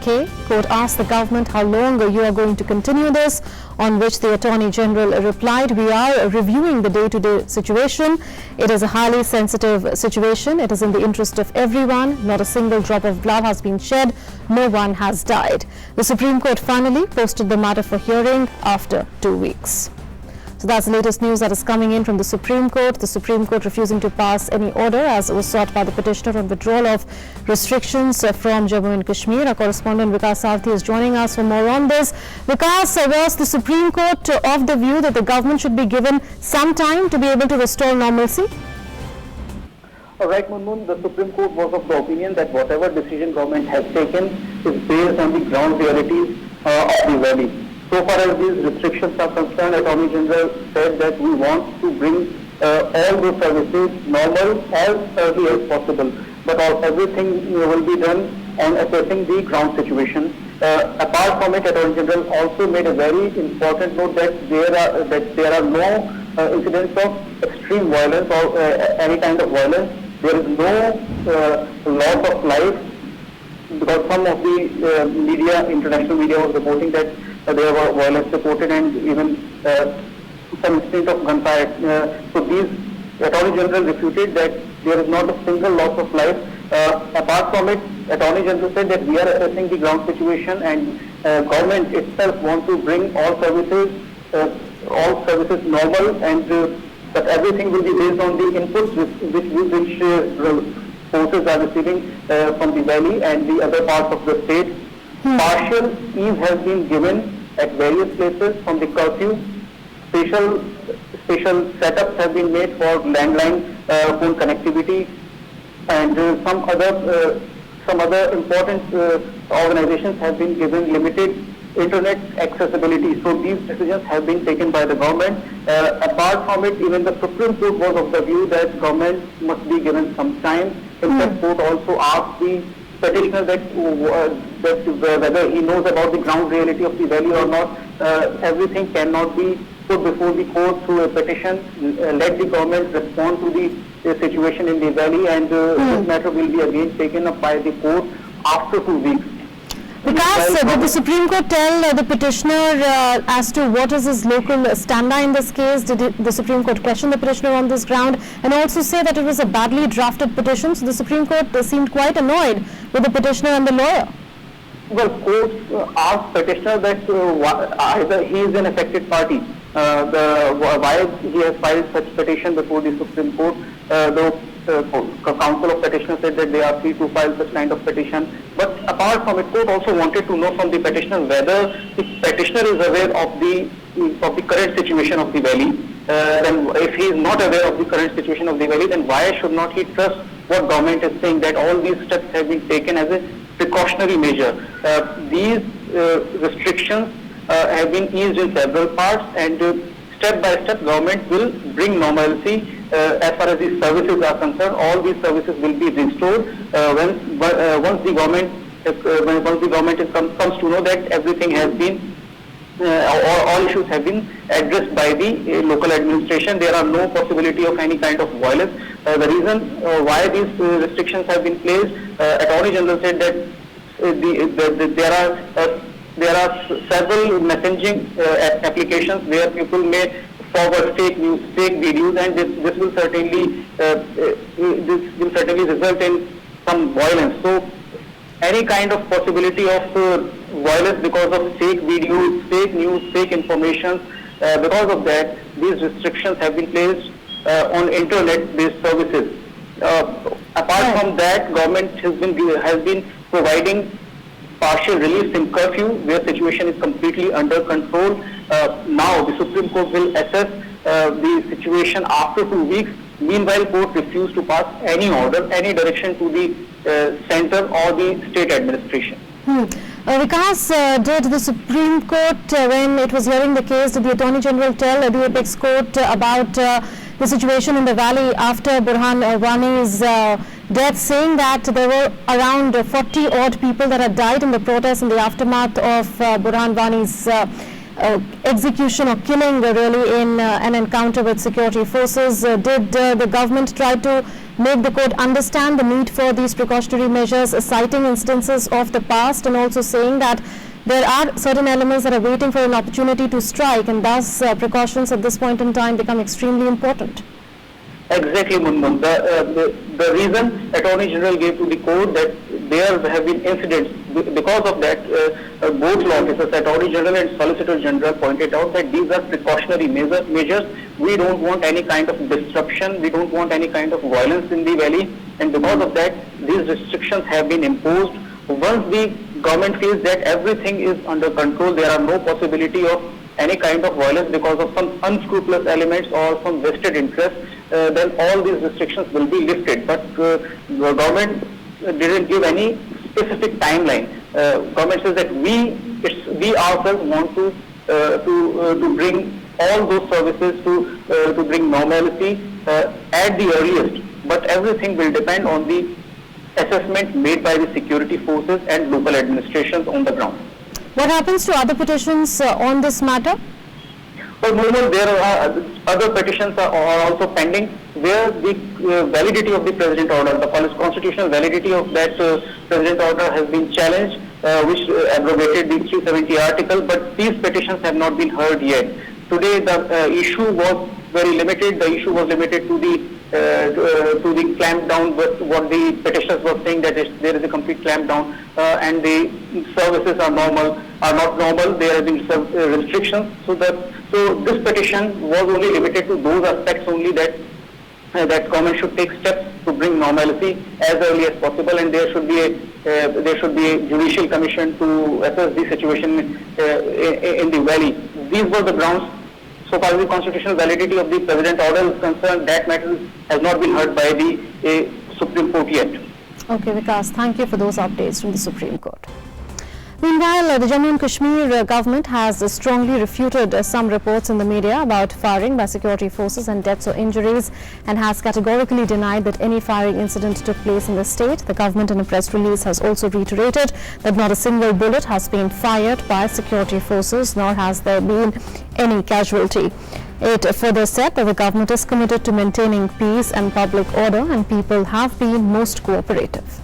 K. Court asked the government how long you are going to continue this, on which the Attorney General replied, "We are reviewing the day-to-day situation. It is a highly sensitive situation. It is in the interest of everyone. Not a single drop of blood has been shed. No one has died." The Supreme Court finally posted the matter for hearing after 2 weeks. So that's the latest news that is coming in from the Supreme Court. The Supreme Court refusing to pass any order as was sought by the petitioner on withdrawal of restrictions from Jammu and Kashmir. Our correspondent Vikas Sarthi is joining us for more on this. Vikas, was the Supreme Court of the view that the government should be given some time to be able to restore normalcy? Right, Munmun, the Supreme Court was of the opinion that whatever decision government has taken is based on the ground realities of the valley. So far as these restrictions are concerned, Attorney General said that we want to bring all the services normal as early as possible. But everything will be done on assessing the ground situation. Apart from it, Attorney General also made a very important note that there are no incidents of extreme violence or any kind of violence. There is no loss of life, because some of the international media was reporting that there were violence reported and even some incident of gunfire. So these Attorney General refuted that there is not a single loss of life. Apart from it, Attorney General said that we are assessing the ground situation, and government itself wants to bring all services normal, and that everything will be based on the inputs which forces are receiving from the valley and the other parts of the state. Partial ease has been given at various places from the curfew. Special setups have been made for landline phone connectivity, and some other important organizations have been given limited internet accessibility. So these decisions have been taken by the government. Apart from it, even the Supreme Court was of the view that government must be given some time. In fact, court also asked the petitioner that whether he knows about the ground reality of the valley or not. Everything cannot be put before the court through a petition. Let the government respond to the situation in the valley, and this matter will be again taken up by the court after 2 weeks. Because did the Supreme Court tell the petitioner as to what is his local standa in this case? Did the Supreme Court question the petitioner on this ground and also say that it was a badly drafted petition? So the Supreme Court seemed quite annoyed with the petitioner and the lawyer. Well, courts asked petitioner that either he is an affected party. Why he has filed such petition before the Supreme Court. The counsel of petitioner said that they are free to file such kind of petition. But apart from it, court also wanted to know from the petitioner whether the petitioner is aware of the current situation of the valley. Then if he is not aware of the current situation of the valley, then why should not he trust what government is saying, that all these steps have been taken as a precautionary measure. These restrictions have been eased in several parts, and step by step government will bring normalcy. As far as these services are concerned, all these services will be restored once the government comes to know that everything has been all issues have been addressed by the local administration. There are no possibility of any kind of violence. The reason why these restrictions have been placed, Attorney General said that there are several messaging applications where people may forward fake news, fake videos, and this will certainly result in some violence. So any kind of possibility of violence because of fake videos, fake news, fake information, because of that, these restrictions have been placed on internet-based services. Apart from that, government has been providing partial relief in curfew, where situation is completely under control. Now the Supreme Court will assess the situation after 2 weeks. Meanwhile, court refused to pass any order, any direction to the center or the state administration. Vikas, did the Supreme Court, when it was hearing the case, did the Attorney General tell the Apex Court about the situation in the valley after Burhan Wani's death, saying that there were around 40 odd people that had died in the protests in the aftermath of Burhan Wani's execution or killing really in an encounter with security forces? Did the government try to make the court understand the need for these precautionary measures, citing instances of the past and also saying that there are certain elements that are waiting for an opportunity to strike, and thus precautions at this point in time become extremely important. Exactly, Munmun. The reason Attorney General gave to the court that there have been incidents, because of that, both law officers, Attorney General and Solicitor General, pointed out that these are precautionary measures. We don't want any kind of disruption, we don't want any kind of violence in the valley, and because of that, these restrictions have been imposed. Once the government feels that everything is under control, there are no possibility of any kind of violence because of some unscrupulous elements or some vested interests, then all these restrictions will be lifted. But the government didn't give any specific timeline. Government says that we ourselves want to bring all those services to bring normalcy at the earliest. But everything will depend on the assessment made by the security forces and local administrations on the ground. What happens to other petitions on this matter? Well, Mohammed, there are other petitions are also pending where the validity of the President order, the constitutional validity of that President order has been challenged, which abrogated the 370 article, but these petitions have not been heard yet. Today the issue was very limited. The issue was limited to the clampdown. What the petitioners were saying, that there is a complete clampdown and the services are not normal. There have been some restrictions. So this petition was only limited to those aspects only that government should take steps to bring normalcy as early as possible, and there should be a judicial commission to assess the situation in the valley. These were the grounds. So far as the constitutional validity of the President order is concerned, that matter has not been heard by the Supreme Court yet. Okay, Vikas, thank you for those updates from the Supreme Court. Meanwhile, the Jammu and Kashmir government has strongly refuted some reports in the media about firing by security forces and deaths or injuries, and has categorically denied that any firing incident took place in the state. The government in a press release has also reiterated that not a single bullet has been fired by security forces, nor has there been any casualty. It further said that the government is committed to maintaining peace and public order, and people have been most cooperative.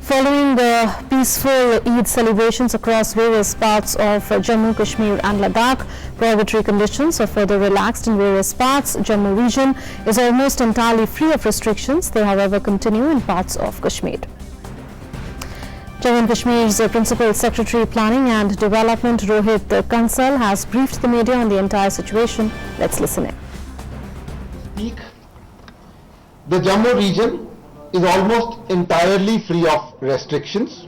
Following the peaceful Eid celebrations across various parts of Jammu, Kashmir and Ladakh, prohibitory conditions are further relaxed in various parts. Jammu region is almost entirely free of restrictions. They, however, continue in parts of Kashmir. Jammu and Kashmir's Principal Secretary Planning and Development Rohit Kansal has briefed the media on the entire situation. Let's listen in. The Jammu region is almost entirely free of restrictions.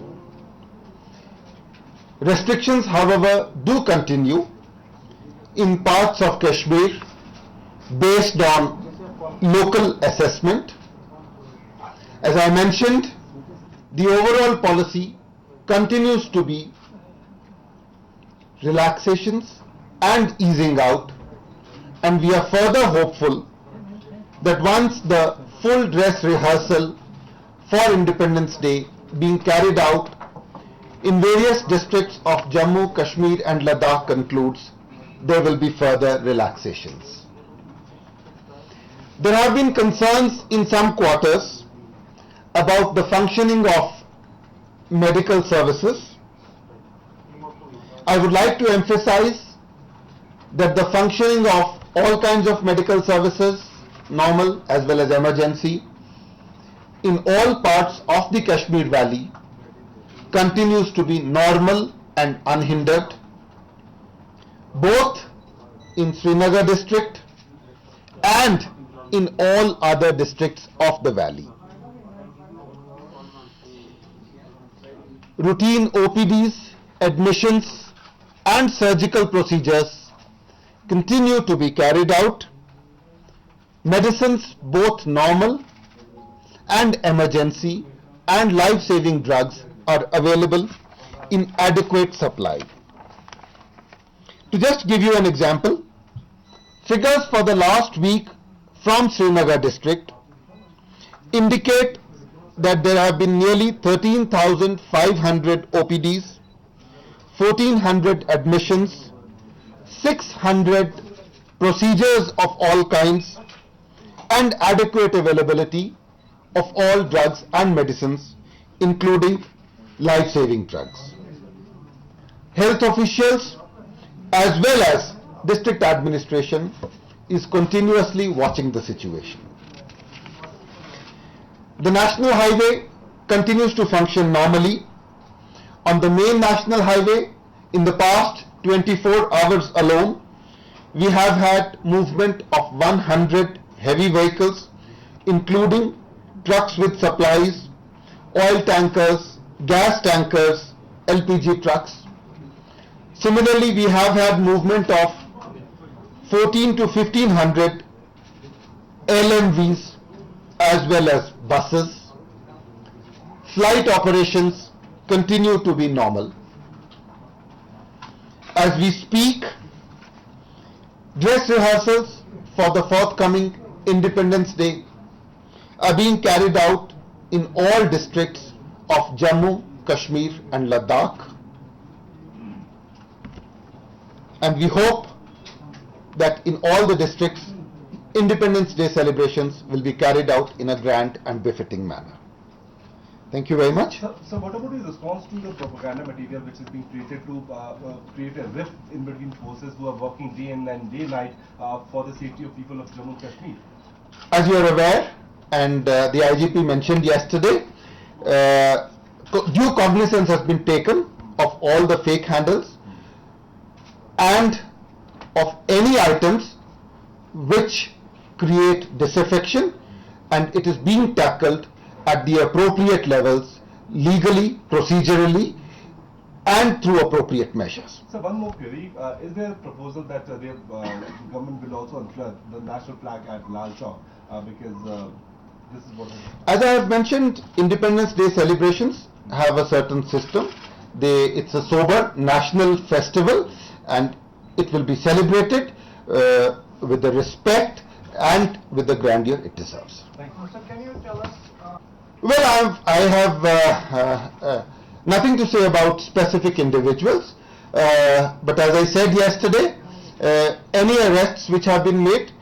Restrictions, however, do continue in parts of Kashmir based on local assessment. As I mentioned, the overall policy continues to be relaxations and easing out, and we are further hopeful that once the full dress rehearsal for Independence Day being carried out in various districts of Jammu, Kashmir and Ladakh concludes, there will be further relaxations. There have been concerns in some quarters about the functioning of medical services. I would like to emphasize that the functioning of all kinds of medical services, normal as well as emergency, in all parts of the Kashmir Valley continues to be normal and unhindered, both in Srinagar district and in all other districts of the valley. Routine OPDs, admissions and surgical procedures continue to be carried out. Medicines, both normal and emergency and life-saving drugs, are available in adequate supply. To just give you an example, figures for the last week from Srinagar district indicate that there have been nearly 13,500 OPDs, 1,400 admissions, 600 procedures of all kinds, and adequate availability of all drugs and medicines, including life-saving drugs. Health officials as well as district administration is continuously watching the situation. The national highway continues to function normally. On the main national highway, in the past 24 hours alone, we have had movement of 100 heavy vehicles, including trucks with supplies, oil tankers, gas tankers, LPG trucks. Similarly, we have had movement of 14 to 1500 LMVs as well as buses. Flight operations continue to be normal. As we speak, dress rehearsals for the forthcoming Independence Day are being carried out in all districts of Jammu, Kashmir and Ladakh. And we hope that in all the districts, Independence Day celebrations will be carried out in a grand and befitting manner. Thank you very much. So what about his response to the propaganda material which is being created to create a rift in between forces who are working day in and day night for the safety of people of Jammu and Kashmir? As you are aware, and the IGP mentioned yesterday, due cognizance has been taken of all the fake handles and of any items which create disaffection, and it is being tackled at the appropriate levels, legally, procedurally, and through appropriate measures. So one more query, is there a proposal that the government will also unfurl the national flag at Lal Chowk because this is what... As I have mentioned, Independence Day celebrations have a certain system. It's a sober national festival and it will be celebrated with the respect and with the grandeur it deserves. Thank you. Sir, can you tell us... Well, I have nothing to say about specific individuals, but as I said yesterday, any arrests which have been made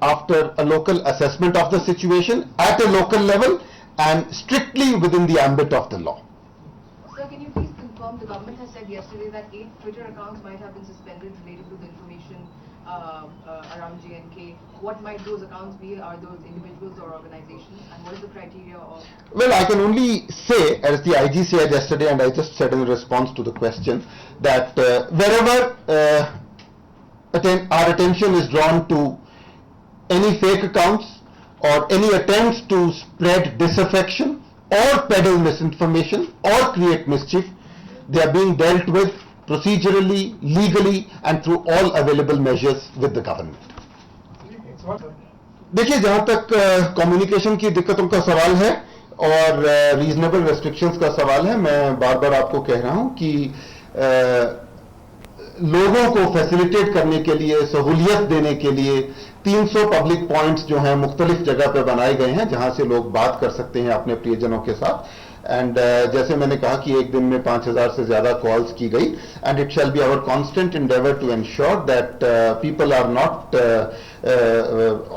after a local assessment of the situation at a local level and strictly within the ambit of the law. Sir, can you please confirm the government has said yesterday that 8 Twitter accounts might have been suspended related to the information around JNK. What might those accounts be? Are those individuals or organizations? And what is the criteria of... Well, I can only say, as the IG said yesterday, and I just said in response to the question, that wherever our attention is drawn to any fake accounts or any attempts to spread disaffection or peddle misinformation or create mischief, they are being dealt with procedurally, legally and through all available measures with the government. देखिए, जहाँ तक communication की दिक्कतों का सवाल है और reasonable restrictions का सवाल है, मैं बार बार आपको कह रहा हूँ कि लोगों को फैसिलिटेट करने के लिए, सहूलियत देने के लिए 300 पब्लिक पॉइंट्स जो हैं मुख्तलिफ जगह पे बनाए गए हैं जहां से लोग बात कर सकते हैं अपने प्रियजनों के साथ. एंड जैसे मैंने कहा कि एक दिन में 5000 से ज्यादा कॉल्स की गई, and it shall be our constant endeavour to ensure that people are not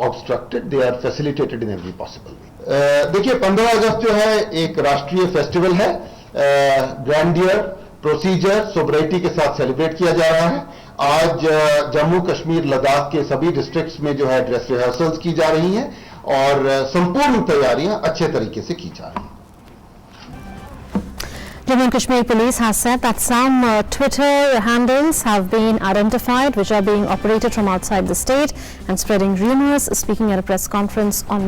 obstructed, they are facilitated in every possible way. देखिए, 15 अगस्त जो है एक राष्ट्रीय फेस्टिवल है, ग्रैंडियर, प्रोसीजर, सोबराइटी के साथ सेलिब्रेट किया जा रहा है. आज जम्मू कश्मीर लद्दाख के सभी डिस्ट्रिक्ट्स में जो है ड्रेस रिहर्सल्स की जा रही हैं और संपूर्ण तैयारियां अच्छे तरीके से की जा रही हैं. Jammu and Kashmir Police has said that some Twitter handles have been identified which are being operated from outside the state and spreading rumours. Speaking at a press conference on